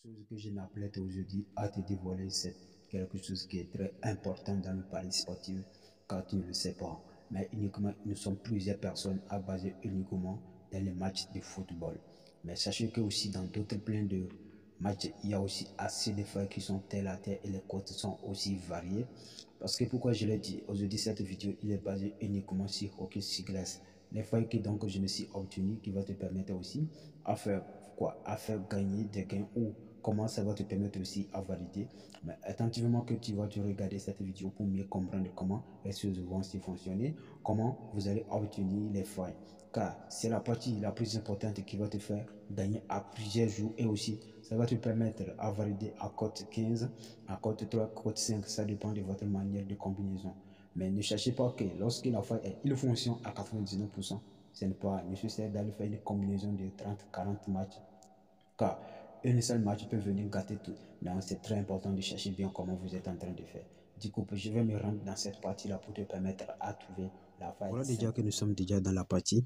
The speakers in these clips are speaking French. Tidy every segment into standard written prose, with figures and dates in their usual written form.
Chose que je m'apprête aujourd'hui à te dévoiler, c'est quelque chose qui est très important dans le pari sportif, car tu ne le sais pas. Mais uniquement, nous sommes plusieurs personnes à baser uniquement dans les matchs de football. Mais sachez que aussi dans d'autres plein de matchs, il y a aussi assez de fois qui sont terre à terre et les cotes sont aussi variées. Parce que pourquoi je l'ai dit, aujourd'hui cette vidéo, il est basé uniquement sur hockey sur glace. Les failles que donc je me suis obtenu qui va te permettre aussi à faire quoi? À faire gagner des gains ou comment ça va te permettre aussi à valider. Mais attentivement que tu vas te regarder cette vidéo pour mieux comprendre comment les choses vont se fonctionner, comment vous allez obtenir les failles. Car c'est la partie la plus importante qui va te faire gagner à plusieurs jours et aussi ça va te permettre à valider à cote 15, à cote 3, cote 5, ça dépend de votre manière de combinaison. Mais ne cherchez pas que lorsque la faille est il fonctionne à 99%, ce n'est pas nécessaire d'aller faire une combinaison de 30-40 matchs car un seul match peut venir gâter tout. Donc c'est très important de chercher bien comment vous êtes en train de faire. Du coup, je vais me rendre dans cette partie-là pour te permettre à trouver la faille. Voilà déjà que nous sommes déjà dans la partie.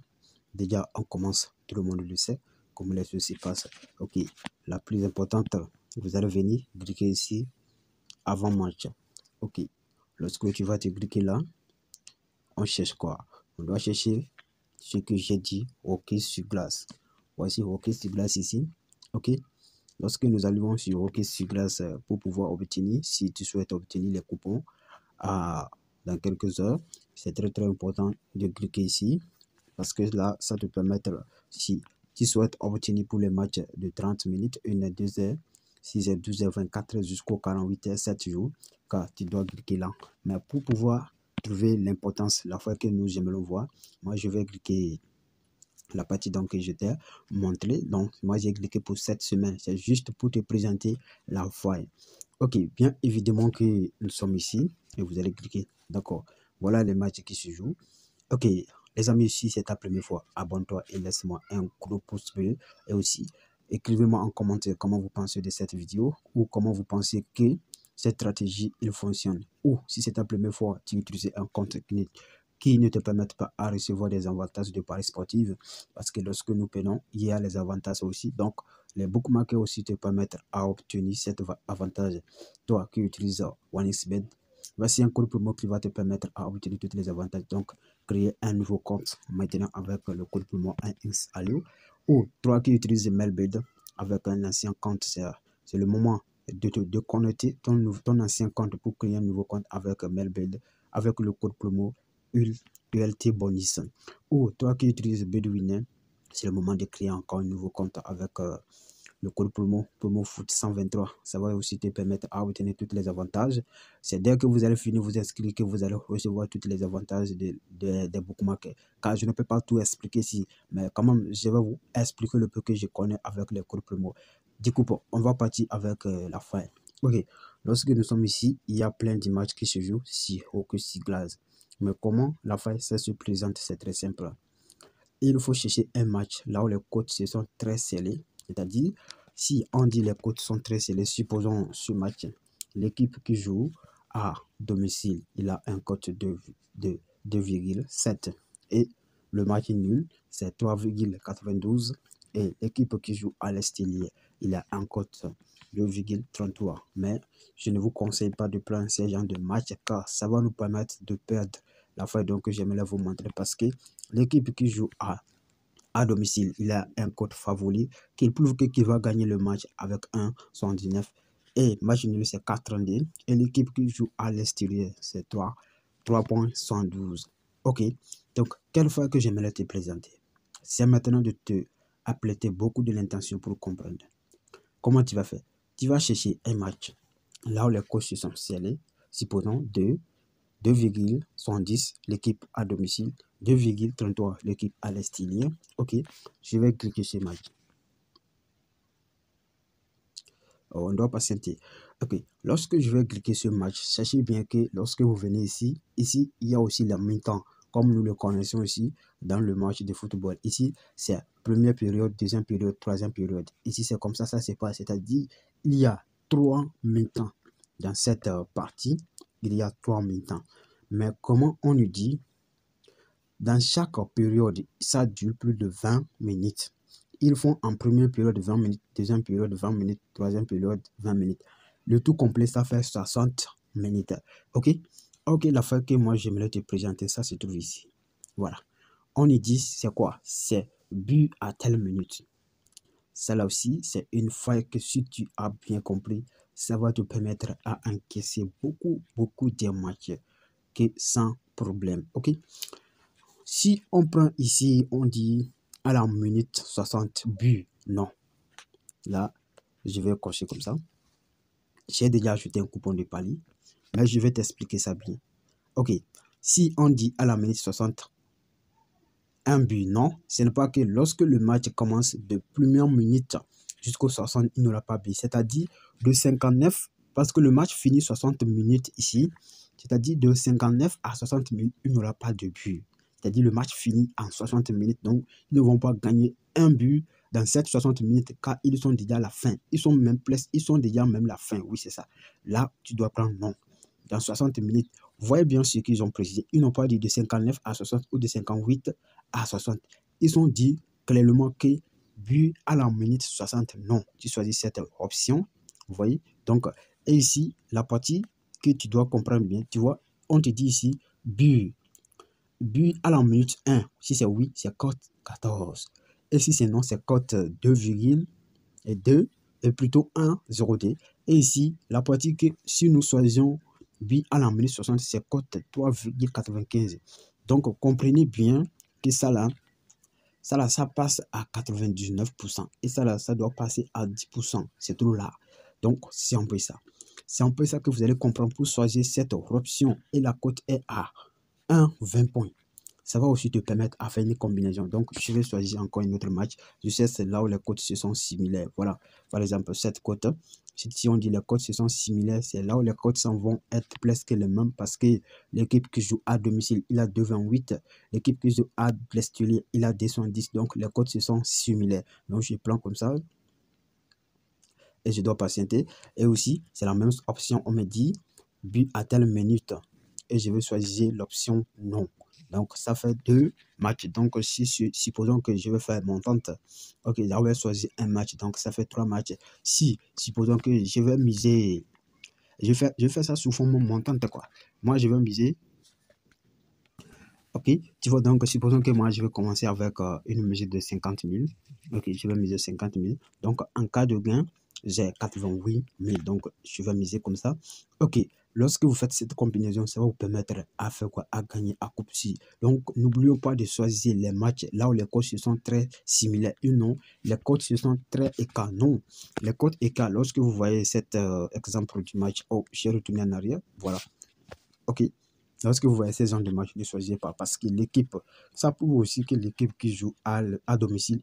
Déjà, on commence, tout le monde le sait, comment les choses se passent. Ok, la plus importante, vous allez venir cliquer ici, avant match. Ok, lorsque tu vas te cliquer là, on cherche quoi? On doit chercher ce que j'ai dit, hockey sur glace. Voici hockey sur glace ici. Ok, lorsque nous allons sur hockey sur glace pour pouvoir obtenir, si tu souhaites obtenir les coupons dans quelques heures, c'est très important de cliquer ici parce que là, ça te permettra, si tu souhaites obtenir pour les matchs de 30 minutes, 1 2 heures, 6 heures, 12 heures, 24 heures jusqu'au 48 heures, 7 jours, car tu dois cliquer là. Mais pour pouvoir trouver l'importance, la fois que nous aimerons voir, moi je vais cliquer la partie donc que je t'ai montré. Donc, moi, j'ai cliqué pour cette semaine. C'est juste pour te présenter la faille. Ok, bien évidemment que nous sommes ici et vous allez cliquer. D'accord. Voilà les matchs qui se jouent. Ok, les amis, si c'est ta première fois, abonne-toi et laisse-moi un gros pouce bleu. Et aussi, écrivez-moi en commentaire comment vous pensez de cette vidéo ou comment vous pensez que cette stratégie il fonctionne. Ou si c'est ta première fois, tu utilises un compte qui ne te permettent pas à recevoir des avantages de paris sportifs parce que lorsque nous prenons, il y a les avantages aussi. Donc, les bookmakers aussi te permettent à obtenir cet avantage. Toi qui utilises OneXBet, voici un code promo qui va te permettre à obtenir tous les avantages. Donc, créer un nouveau compte maintenant avec le code promo 1XALU ou toi qui utilises Mailbird avec un ancien compte, c'est le moment de connecter ton ancien compte pour créer un nouveau compte avec Mailbird avec le code promo ULT Bonus. Ou toi qui utilises Bedouin, c'est le moment de créer encore un nouveau compte avec le code promo foot 123. Ça va aussi te permettre à obtenir tous les avantages. C'est dès que vous allez finir vous inscrire que vous allez recevoir tous les avantages des bookmakers. Car je ne peux pas tout expliquer ici, mais quand même, je vais vous expliquer le peu que je connais avec les codes promo. Du coup, on va partir avec la fin. Ok, lorsque nous sommes ici, il y a plein d'images qui se jouent si haut que si glace. Mais comment la faille ça se présente, c'est très simple. Il faut chercher un match là où les cotes se sont très scellées. C'est-à-dire, si on dit les cotes sont très scellées, supposons ce match, l'équipe qui joue à domicile, il a un cote de 2,7 et le match nul, c'est 3,92 et l'équipe qui joue à l'extérieur, il a un cote 2,33. Mais je ne vous conseille pas de prendre ce genre de match car ça va nous permettre de perdre la fois donc j'aimerais vous montrer parce que l'équipe qui joue à domicile, il a un code favori qui prouve qu'il va gagner le match avec 1,79 et match nul c'est 4,32 et l'équipe qui joue à l'extérieur c'est 3,72. Ok, donc quelle fois que j'aimerais te présenter, c'est maintenant de te apprêter beaucoup de l'intention pour comprendre. Comment tu vas faire? Tu vas chercher un match là où les coachs se sont scellés, supposons 2,70 l'équipe à domicile, 2,33 l'équipe à l'extérieur. Ok, je vais cliquer sur match. On doit patienter. Ok, lorsque je vais cliquer sur match, sachez bien que lorsque vous venez ici, il y a aussi la mi-temps, comme nous le connaissons ici dans le match de football. Ici, c'est première période, deuxième période, troisième période. Ici, c'est comme ça se passe. C'est-à-dire, il y a 3 mi-temps dans cette partie. Il y a 3 mi-temps. Mais comment on nous dit, dans chaque période, ça dure plus de 20 minutes. ils font en première période 20 minutes, deuxième période 20 minutes, troisième période 20 minutes. Le tout complet, ça fait 60 minutes. Ok? Ok, la fois que moi j'aimerais te présenter, ça se trouve ici. Voilà. On y dit, c'est quoi? C'est but à telle minute. Ça là aussi, c'est une faille que si tu as bien compris, ça va te permettre à encaisser beaucoup de matchs que sans problème. Ok? Si on prend ici, on dit à la minute 60 buts, non. Là, je vais cocher comme ça. J'ai déjà ajouté un coupon de palier, mais je vais t'expliquer ça bien. Ok, si on dit à la minute 60, un but, non, ce n'est pas que lorsque le match commence de première minute jusqu'au 60, il n'aura pas but. C'est-à-dire de 59, parce que le match finit 60 minutes ici, c'est-à-dire de 59 à 60 minutes, il n'aura pas de but. C'est-à-dire le match finit en 60 minutes, donc ils ne vont pas gagner un but dans cette 60 minutes car ils sont déjà à la fin. Ils sont même plus, ils sont déjà même la fin, oui c'est ça. Là, tu dois prendre non. Dans 60 minutes, voyez bien ce qu'ils ont précisé. Ils n'ont pas dit de 59 à 60 ou de 58 à 60. Ils ont dit clairement que but à la minute 60, non. Tu choisis cette option, vous voyez. Donc, et ici, la partie que tu dois comprendre bien, tu vois, on te dit ici but à la minute 1. Si c'est oui, c'est cote 14. Et si c'est non, c'est cote 2,2 et plutôt 1,0D. Et ici, la partie que si nous choisissons but à la minute 60, c'est cote 3,95. Donc, comprenez bien que ça passe à 99%. Et ça là, ça doit passer à 10%. C'est trop là. Donc, c'est un peu ça. C'est un peu ça que vous allez comprendre pour choisir cette option. Et la cote est à 1,20 points. Ça va aussi te permettre à faire une combinaison. Donc, je vais choisir encore un autre match. Je sais, c'est là où les cotes se sont similaires. Voilà. Par exemple, cette cote, si on dit les cotes se sont similaires, c'est là où les cotes vont être presque les mêmes parce que l'équipe qui joue à domicile, il a 2,28. L'équipe qui joue à l'extérieur, il a 2,10. Donc, les cotes se sont similaires. Donc, je prends comme ça et je dois patienter. Et aussi, c'est la même option. On me dit but à telle minute et je vais choisir l'option non. Donc, ça fait 2 matchs. Donc, si supposons que je vais faire mon tente, ok, je vais choisir un match. Donc, ça fait 3 matchs. Si, supposons que je vais miser, je fais ça sous forme montante, quoi. Moi, je vais miser. Ok, tu vois, donc, supposons que moi, je vais commencer avec une mise de 50 000. Ok, je vais miser 50 000. Donc, en cas de gain, j'ai 88 000. Donc, je vais miser comme ça. Ok, lorsque vous faites cette combinaison, ça va vous permettre à faire quoi? À gagner à coupe si. Donc, n'oublions pas de choisir les matchs là où les codes se sont très similaires. Et non, les codes se sont très écarts. Non, les codes écarts, lorsque vous voyez cet exemple du match, oh, j'ai retourné en arrière. Voilà. Ok. Lorsque vous voyez ces genres de match, ne choisissez pas parce que l'équipe, ça prouve aussi que l'équipe qui joue à domicile,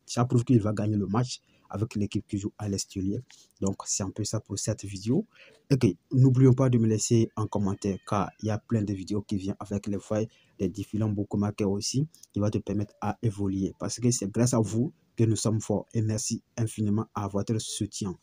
ça prouve qu'il va gagner le match avec l'équipe qui joue à l'extérieur. Donc, c'est un peu ça pour cette vidéo. Ok, n'oublions pas de me laisser un commentaire car il y a plein de vidéos qui viennent avec les failles des différents bookmakers aussi qui va te permettre à évoluer parce que c'est grâce à vous que nous sommes forts et merci infiniment à votre soutien.